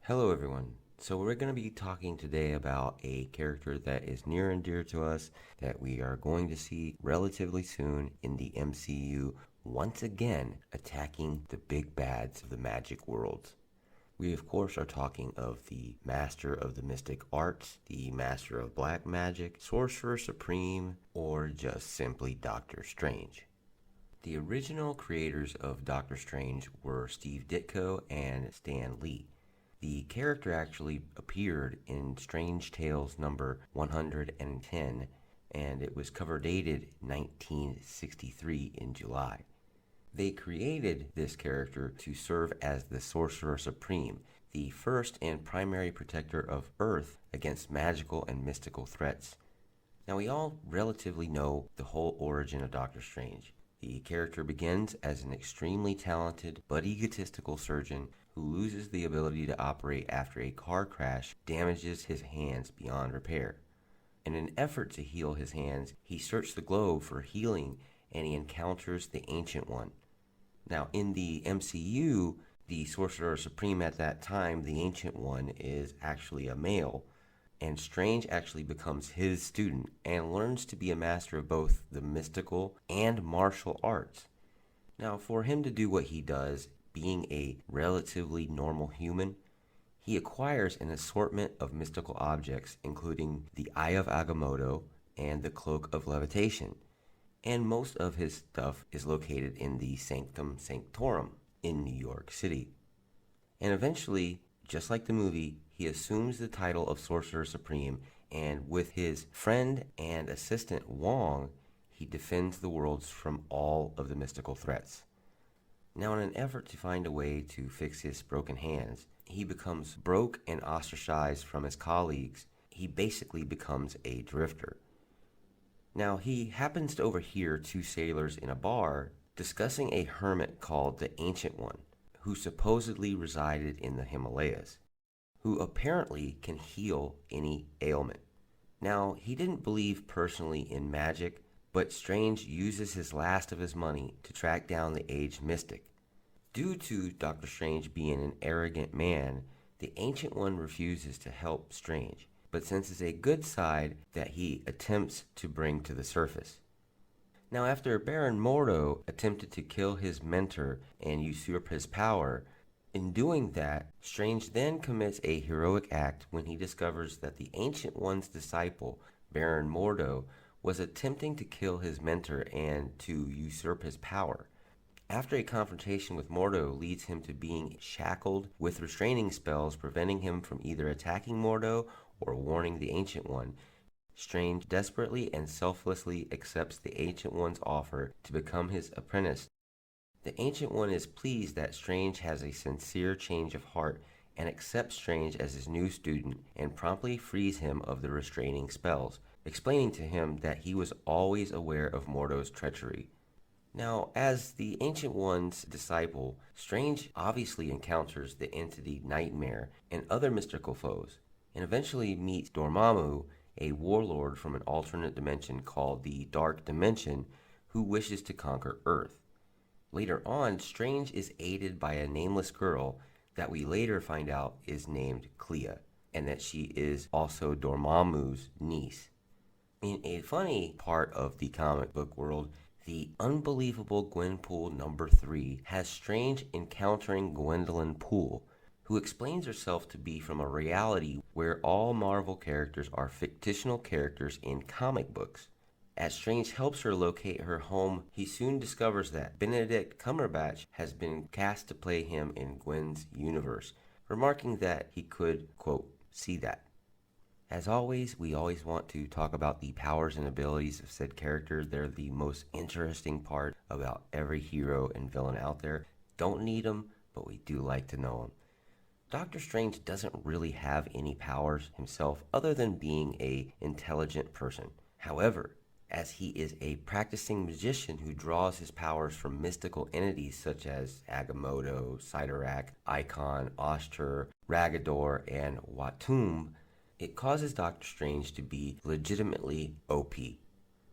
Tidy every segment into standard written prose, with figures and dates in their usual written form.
Hello, everyone. So, we're going to be talking today about a character that is near and dear to us that we are going to see relatively soon in the MCU once again attacking the big bads of the magic world. We, of course, are talking of the master of the mystic arts, the master of black magic, sorcerer supreme, or just simply Doctor Strange. The original creators of Doctor Strange were Steve Ditko and Stan Lee. The character actually appeared in Strange Tales number 110, and it was cover dated 1963 in July. They created this character to serve as the Sorcerer Supreme, the first and primary protector of Earth against magical and mystical threats. Now, we all relatively know the whole origin of Doctor Strange. The character begins as an extremely talented but egotistical surgeon who loses the ability to operate after a car crash damages his hands beyond repair. In an effort to heal his hands, he searches the globe for healing and he encounters the Ancient One. Now, in the MCU, the Sorcerer Supreme at that time, the Ancient One, is actually a male, and Strange actually becomes his student and learns to be a master of both the mystical and martial arts. Now, for him to do what he does, being a relatively normal human, he acquires an assortment of mystical objects, including the Eye of Agamotto and the Cloak of Levitation. And most of his stuff is located in the Sanctum Sanctorum in New York City. And eventually, just like the movie, he assumes the title of Sorcerer Supreme, and with his friend and assistant Wong, he defends the worlds from all of the mystical threats. Now, in an effort to find a way to fix his broken hands, he becomes broke and ostracized from his colleagues. He basically becomes a drifter. Now, he happens to overhear two sailors in a bar discussing a hermit called the Ancient One, who supposedly resided in the Himalayas, who apparently can heal any ailment. Now, he didn't believe personally in magic, but Strange uses his last of his money to track down the aged mystic. Due to Doctor Strange being an arrogant man, the Ancient One refuses to help Strange, but senses a good side that he attempts to bring to the surface. Now, after Baron Mordo attempted to kill his mentor and usurp his power, in doing that, Strange then commits a heroic act when he discovers that the Ancient One's disciple, Baron Mordo, was attempting to kill his mentor and to usurp his power. After a confrontation with Mordo leads him to being shackled with restraining spells preventing him from either attacking Mordo or warning the Ancient One, Strange desperately and selflessly accepts the Ancient One's offer to become his apprentice. The Ancient One is pleased that Strange has a sincere change of heart and accepts Strange as his new student and promptly frees him of the restraining spells, explaining to him that he was always aware of Mordo's treachery. Now, as the Ancient One's disciple, Strange obviously encounters the entity Nightmare and other mystical foes, and eventually meets Dormammu, a warlord from an alternate dimension called the Dark Dimension, who wishes to conquer Earth. Later on, Strange is aided by a nameless girl that we later find out is named Clea, and that she is also Dormammu's niece. In a funny part of the comic book world, the unbelievable Gwenpool number 3 has Strange encountering Gwendolyn Poole, who explains herself to be from a reality where all Marvel characters are fictional characters in comic books. As Strange helps her locate her home, he soon discovers that Benedict Cumberbatch has been cast to play him in Gwen's universe, remarking that he could, quote, see that. As always, we always want to talk about the powers and abilities of said characters. They're the most interesting part about every hero and villain out there. Don't need them, but we do like to know them. Doctor Strange doesn't really have any powers himself other than being an intelligent person. However, as he is a practicing magician who draws his powers from mystical entities such as Agamotto, Sidorak, Icon, Oster, Ragador, and Watum, it causes Doctor Strange to be legitimately OP.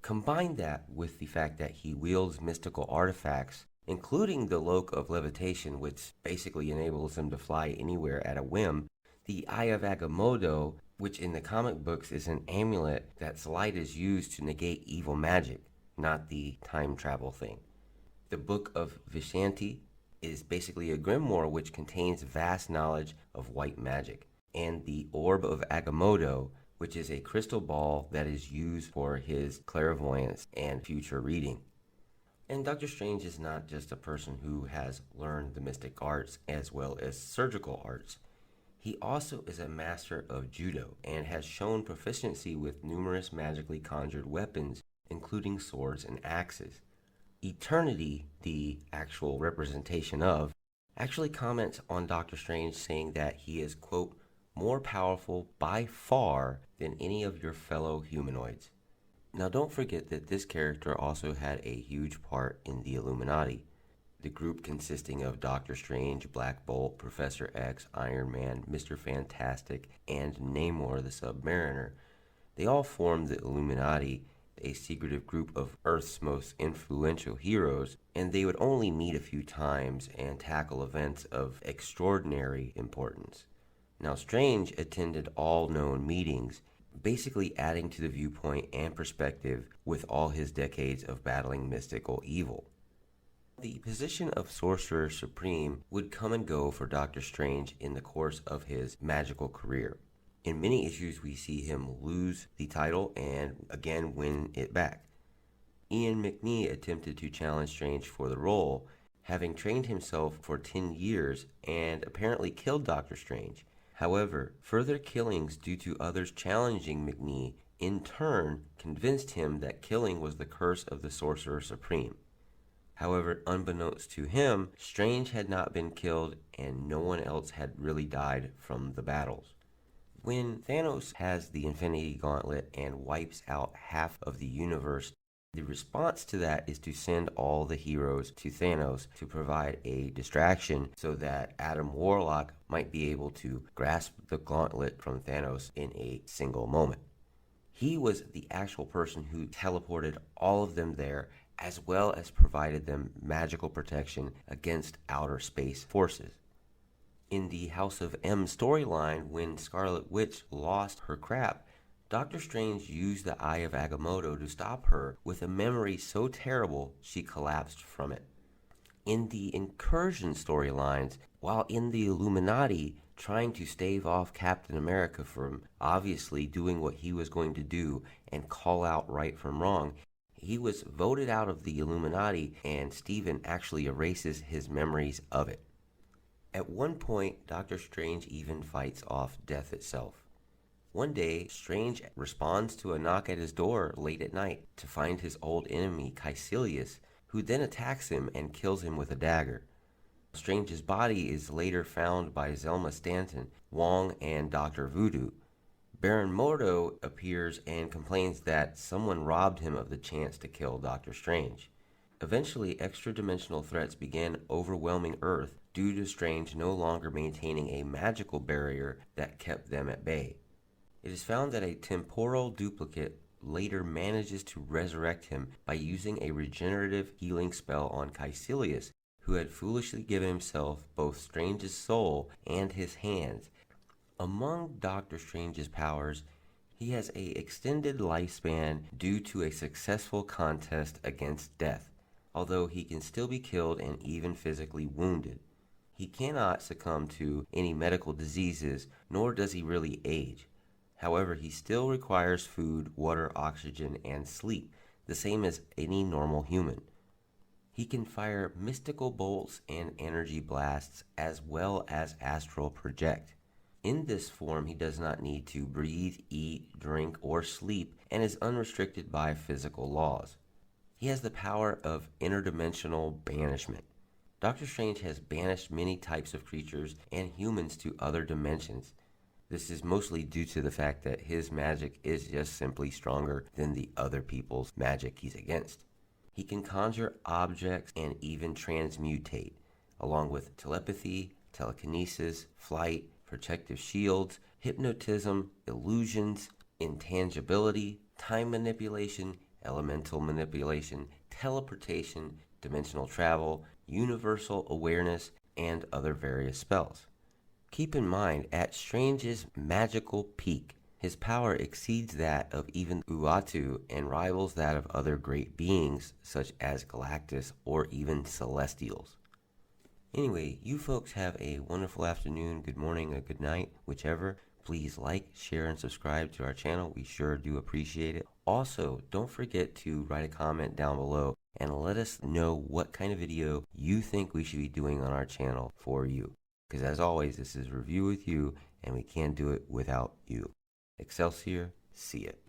Combine that with the fact that he wields mystical artifacts, including the Cloak of Levitation, which basically enables him to fly anywhere at a whim, The Eye of Agamotto, which in the comic books is an amulet that's light is used to negate evil magic, not the time travel thing. The Book of Vincent is basically a grimoire which contains vast knowledge of white magic. And the Orb of Agamotto, which is a crystal ball that is used for his clairvoyance and future reading. And Doctor Strange is not just a person who has learned the mystic arts as well as surgical arts. He also is a master of judo and has shown proficiency with numerous magically conjured weapons, including swords and axes. Eternity, the actual representation of, actually comments on Doctor Strange saying that he is, quote, more powerful by far than any of your fellow humanoids. Now don't forget that this character also had a huge part in the Illuminati, the group consisting of Doctor Strange, Black Bolt, Professor X, Iron Man, Mr. Fantastic, and Namor the Submariner. They all formed the Illuminati, a secretive group of Earth's most influential heroes, and they would only meet a few times and tackle events of extraordinary importance. Now, Strange attended all known meetings, basically adding to the viewpoint and perspective with all his decades of battling mystical evil. The position of Sorcerer Supreme would come and go for Doctor Strange in the course of his magical career. In many issues, we see him lose the title and again win it back. Ian McNee attempted to challenge Strange for the role, having trained himself for 10 years and apparently killed Doctor Strange. However, further killings due to others challenging McNee in turn convinced him that killing was the curse of the Sorcerer Supreme. However, unbeknownst to him, Strange had not been killed and no one else had really died from the battles. When Thanos has the Infinity Gauntlet and wipes out half of the universe, the response to that is to send all the heroes to Thanos to provide a distraction so that Adam Warlock might be able to grasp the gauntlet from Thanos in a single moment. He was the actual person who teleported all of them there, as well as provided them magical protection against outer space forces. In the House of M storyline, when Scarlet Witch lost her crap, Doctor Strange used the Eye of Agamotto to stop her with a memory so terrible she collapsed from it. In the Incursion storylines, while in the Illuminati trying to stave off Captain America from obviously doing what he was going to do and call out right from wrong, he was voted out of the Illuminati and Stephen actually erases his memories of it. At one point, Doctor Strange even fights off death itself. One day, Strange responds to a knock at his door late at night to find his old enemy, Caecilius, who then attacks him and kills him with a dagger. Strange's body is later found by Zelma Stanton, Wong, and Dr. Voodoo. Baron Mordo appears and complains that someone robbed him of the chance to kill Doctor Strange. Eventually, extra-dimensional threats began overwhelming Earth due to Strange no longer maintaining a magical barrier that kept them at bay. It is found that a temporal duplicate later manages to resurrect him by using a regenerative healing spell on Caecilius, who had foolishly given himself both Strange's soul and his hands. Among Doctor Strange's powers, he has an extended lifespan due to a successful contest against death, although he can still be killed and even physically wounded. He cannot succumb to any medical diseases, nor does he really age. However, he still requires food, water, oxygen, and sleep, the same as any normal human. He can fire mystical bolts and energy blasts as well as astral project. In this form, he does not need to breathe, eat, drink, or sleep, and is unrestricted by physical laws. He has the power of interdimensional banishment. Doctor Strange has banished many types of creatures and humans to other dimensions. This is mostly due to the fact that his magic is just simply stronger than the other people's magic he's against. He can conjure objects and even transmutate, along with telepathy, telekinesis, flight, protective shields, hypnotism, illusions, intangibility, time manipulation, elemental manipulation, teleportation, dimensional travel, universal awareness, and other various spells. Keep in mind, at Strange's magical peak, his power exceeds that of even Uatu and rivals that of other great beings such as Galactus or even Celestials. Anyway, you folks have a wonderful afternoon, good morning, or good night, whichever. Please like, share, and subscribe to our channel. We sure do appreciate it. Also, don't forget to write a comment down below and let us know what kind of video you think we should be doing on our channel for you. Because as always, this is Review with You, and we can't do it without you. Excelsior, see it.